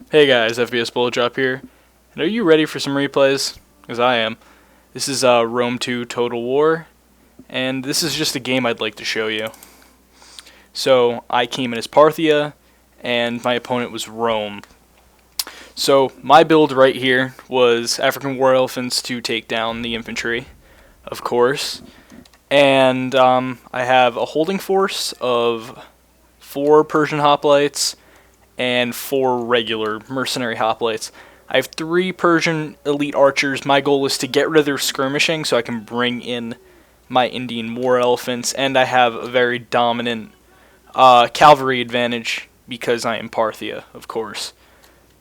Hey guys, FBS Bullet Drop here. And are you ready for some replays? Because I am. This is Rome 2 Total War, and this is just a game I'd like to show you. So, I came in as Parthia, and my opponent was Rome. So, my build right here was African War Elephants to take down the infantry, of course. And I have a holding force of 4 Persian hoplites, and 4 regular mercenary hoplites. I have 3 Persian elite archers. My goal is to get rid of their skirmishing so I can bring in my Indian war elephants, and I have a very dominant cavalry advantage because I am Parthia, of course.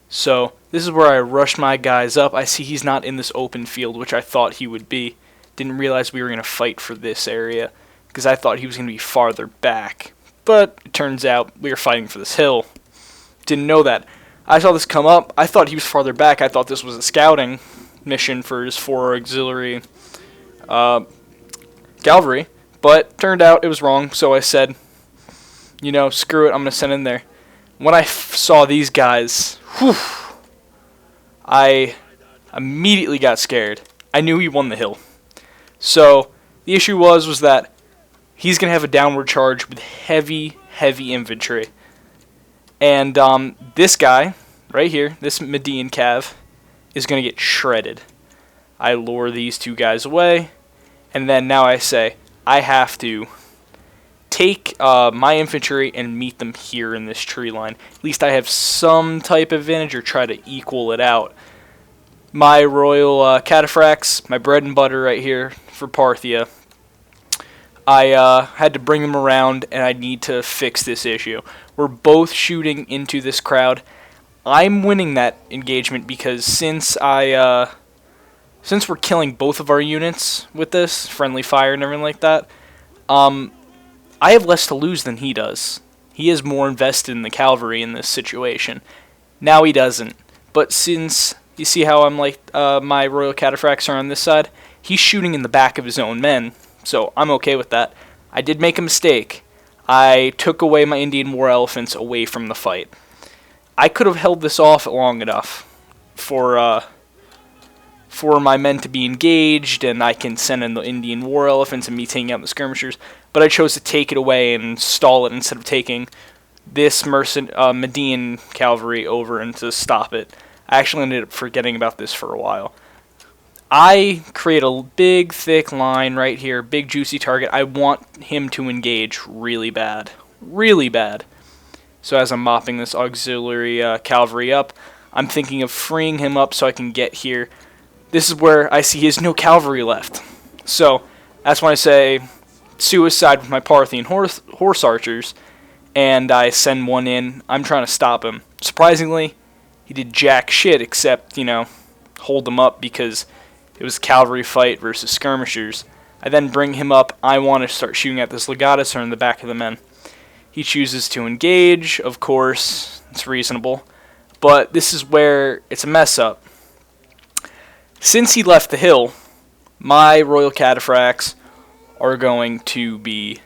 So this is where I rushed my guys up. I see he's not in this open field, which I thought he would be. Didn't realize we were going to fight for this area because I thought he was going to be farther back. But it turns out we were fighting for this hill. Didn't know that. I saw this come up. I thought he was farther back. I thought this was a scouting mission for his 4 auxiliary cavalry, but turned out it was wrong. So I said, you know, screw it. I'm gonna send in there. When I saw these guys, I immediately got scared. I knew he won the hill. So the issue was that he's gonna have a downward charge with heavy infantry. And this guy, right here, this Median Cav, is going to get shredded. I lure these 2 guys away, and then now I say, I have to take my infantry and meet them here in this tree line. At least I have some type of advantage or try to equal it out. My royal cataphracts, my bread and butter right here for Parthia, I had to bring them around, and I need to fix this issue. We're both shooting into this crowd. I'm winning that engagement because since we're killing both of our units with this friendly fire and everything like that, I have less to lose than he does. He is more invested in the cavalry in this situation. Now he doesn't. But since you see how I'm like my royal cataphracts are on this side, he's shooting in the back of his own men. So I'm okay with that. I did make a mistake. I took away my Indian war elephants away from the fight. I could have held this off long enough for my men to be engaged, and I can send in the Indian war elephants and me taking out the skirmishers. But I chose to take it away and stall it instead of taking this Median cavalry over and to stop it. I actually ended up forgetting about this for a while. I create a big, thick line right here, big, juicy target. I want him to engage really bad. Really bad. So as I'm mopping this auxiliary cavalry up, I'm thinking of freeing him up so I can get here. This is where I see he has no cavalry left. So that's when I say suicide with my Parthian horse archers, and I send one in. I'm trying to stop him. Surprisingly, he did jack shit except, hold him up because it was a cavalry fight versus skirmishers. I then bring him up. I want to start shooting at this legatus or in the back of the men. He chooses to engage. Of course, it's reasonable. But this is where it's a mess up. Since he left the hill, my royal cataphracts are going to be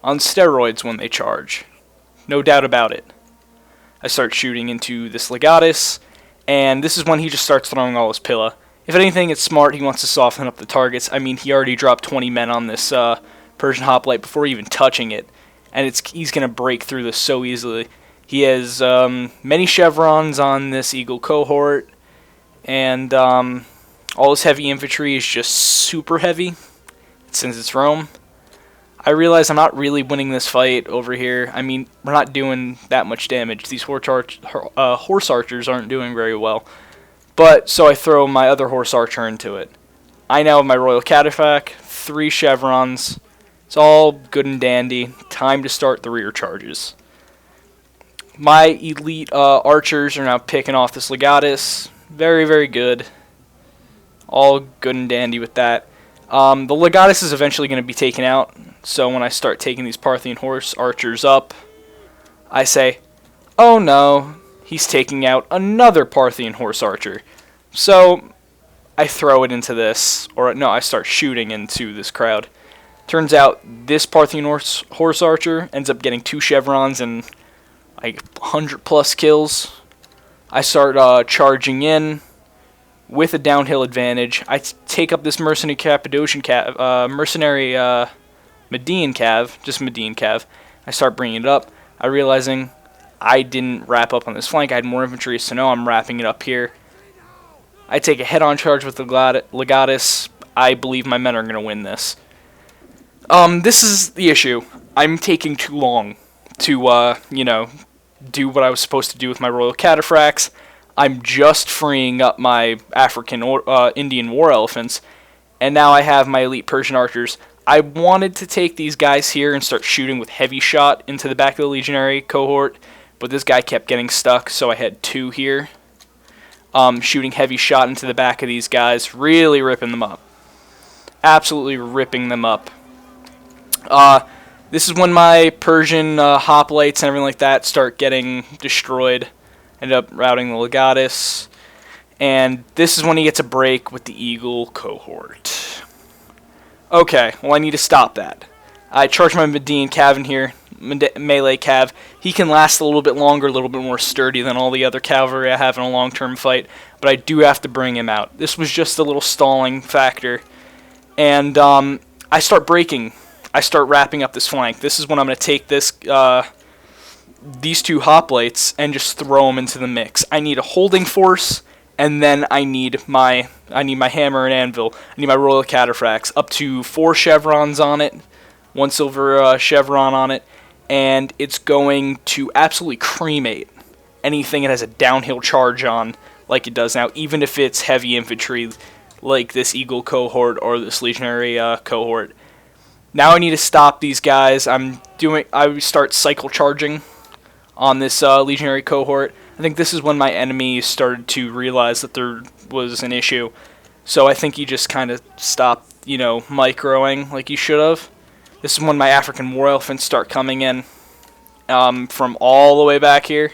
on steroids when they charge. No doubt about it. I start shooting into this legatus, and this is when he just starts throwing all his pilla. If anything, it's smart. He wants to soften up the targets. I mean, he already dropped 20 men on this Persian hoplite before even touching it, and he's going to break through this so easily. He has many chevrons on this eagle cohort, and all his heavy infantry is just super heavy since it's Rome. I realize I'm not really winning this fight over here. I mean, we're not doing that much damage. These horse archers aren't doing very well. But, so I throw my other horse archer into it. I now have my royal cataphract, 3 chevrons. It's all good and dandy. Time to start the rear charges. My elite archers are now picking off this legatus. Very, very good. All good and dandy with that. The legatus is eventually going to be taken out. So when I start taking these Parthian horse archers up, I say, oh no, he's taking out another Parthian horse archer. So I throw it into this, or no, I start shooting into this crowd. Turns out this Parthian horse archer ends up getting 2 chevrons and like 100 plus kills. I start charging in with a downhill advantage. I take up this mercenary Cappadocian cav, mercenary Median cav, just Median cav. I start bringing it up. I realizing I didn't wrap up on this flank. I had more infantry, so now I'm wrapping it up here. I take a head-on charge with the Legatus. I believe my men are going to win this. This is the issue. I'm taking too long to, do what I was supposed to do with my Royal Cataphracts. I'm just freeing up my African or Indian War Elephants, and now I have my elite Persian archers. I wanted to take these guys here and start shooting with heavy shot into the back of the legionary cohort, but this guy kept getting stuck, so I had 2 here. Shooting heavy shot into the back of these guys, really ripping them up. Absolutely ripping them up. This is when my Persian hoplites and everything like that start getting destroyed. End up routing the Legatus. And this is when he gets a break with the Eagle cohort. Okay, well I need to stop that. I charge my Median cav in here, melee cav. He can last a little bit longer, a little bit more sturdy than all the other cavalry I have in a long-term fight, but I do have to bring him out. This was just a little stalling factor. And I start breaking. I start wrapping up this flank. This is when I'm going to take this these 2 hoplites and just throw them into the mix. I need a holding force, and then I need my hammer and anvil. I need my Royal Cataphracts. Up to 4 chevrons on it, 1 silver chevron on it, and it's going to absolutely cremate anything it has a downhill charge on like it does now, even if it's heavy infantry like this Eagle cohort or this legionary cohort. Now I need to stop these guys. I start cycle charging on this legionary cohort. I think this is when my enemy started to realize that there was an issue. So I think he just kind of stopped, microing like he should have. This is when my African war elephants start coming in from all the way back here.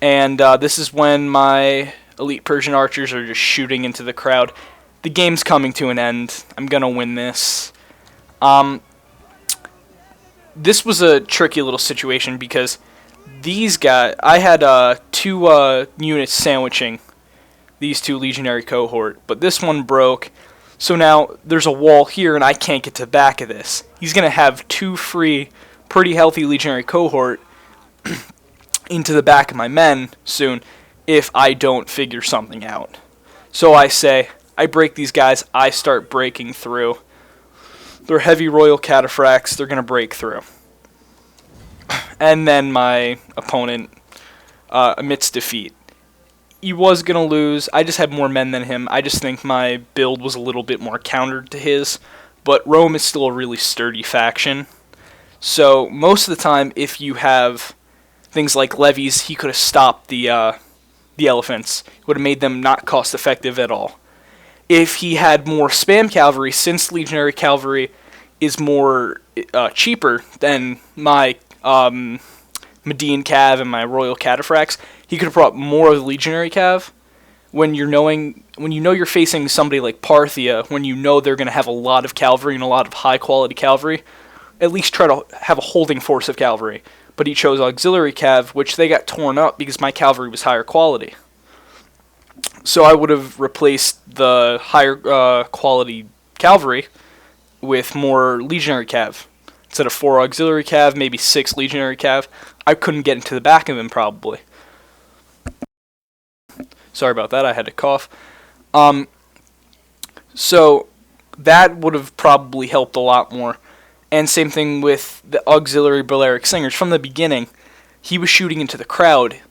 And this is when my elite Persian archers are just shooting into the crowd. The game's coming to an end. I'm going to win this. This was a tricky little situation because these guys, I had 2 units sandwiching these 2 legionary cohort, but this one broke. So now there's a wall here, and I can't get to the back of this. He's going to have 2 free, pretty healthy legionary cohort into the back of my men soon if I don't figure something out. So I break these guys. I start breaking through. They're heavy Royal Cataphracts. They're going to break through. And then my opponent admits defeat. He was going to lose. I just had more men than him. I just think my build was a little bit more countered to his. But Rome is still a really sturdy faction. So most of the time, if you have things like levies, he could have stopped the elephants. It would have made them not cost effective at all. If he had more spam cavalry, since legionary cavalry is more cheaper than my Median cav and my Royal Cataphracts, he could have brought more of the legionary cav. When you know you're facing somebody like Parthia, when you know they're going to have a lot of cavalry and a lot of high quality cavalry, at least try to have a holding force of cavalry. But he chose auxiliary cav, which they got torn up because my cavalry was higher quality. So I would have replaced the higher quality cavalry with more legionary cav. Instead of 4 auxiliary cav, maybe 6 legionary cav. I couldn't get into the back of him, probably. Sorry about that, I had to cough. So that would have probably helped a lot more. And same thing with the auxiliary Balearic Slingers. From the beginning, he was shooting into the crowd.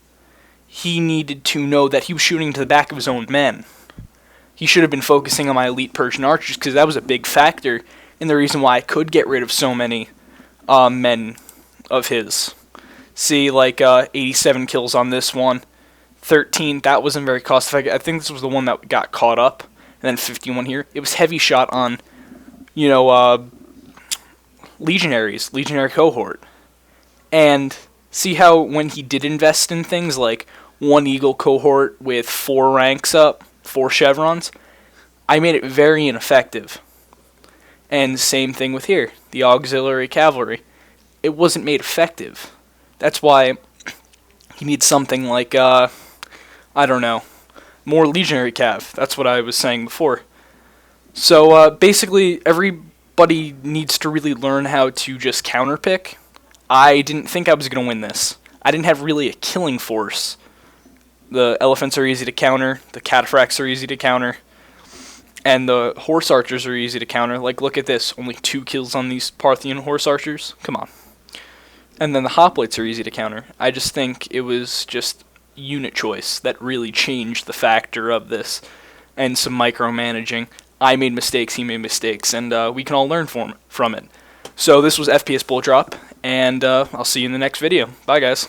He needed to know that he was shooting into the back of his own men. He should have been focusing on my elite Persian archers, because that was a big factor in the reason why I could get rid of so many men of his. See, like 87 kills on this one. 13, that wasn't very cost effective. I think this was the one that got caught up. And then 51 here. It was heavy shot on, legionaries, legionary cohort. And see how when he did invest in things like 1 eagle cohort with 4 ranks up, 4 chevrons, I made it very ineffective. And same thing with here, the auxiliary cavalry. It wasn't made effective. That's why he needs something like I don't know, more legionary cav. That's what I was saying before. So basically, everybody needs to really learn how to just counterpick. I didn't think I was going to win this. I didn't have really a killing force. The elephants are easy to counter, the cataphracts are easy to counter, and the horse archers are easy to counter. Like, look at this, only 2 kills on these Parthian horse archers. Come on. And then the hoplites are easy to counter. I just think it was just unit choice that really changed the factor of this, and some micromanaging. I made mistakes, he made mistakes, and we can all learn from it. So this was FPS Bull Drop, and I'll see you in the next video. Bye, guys.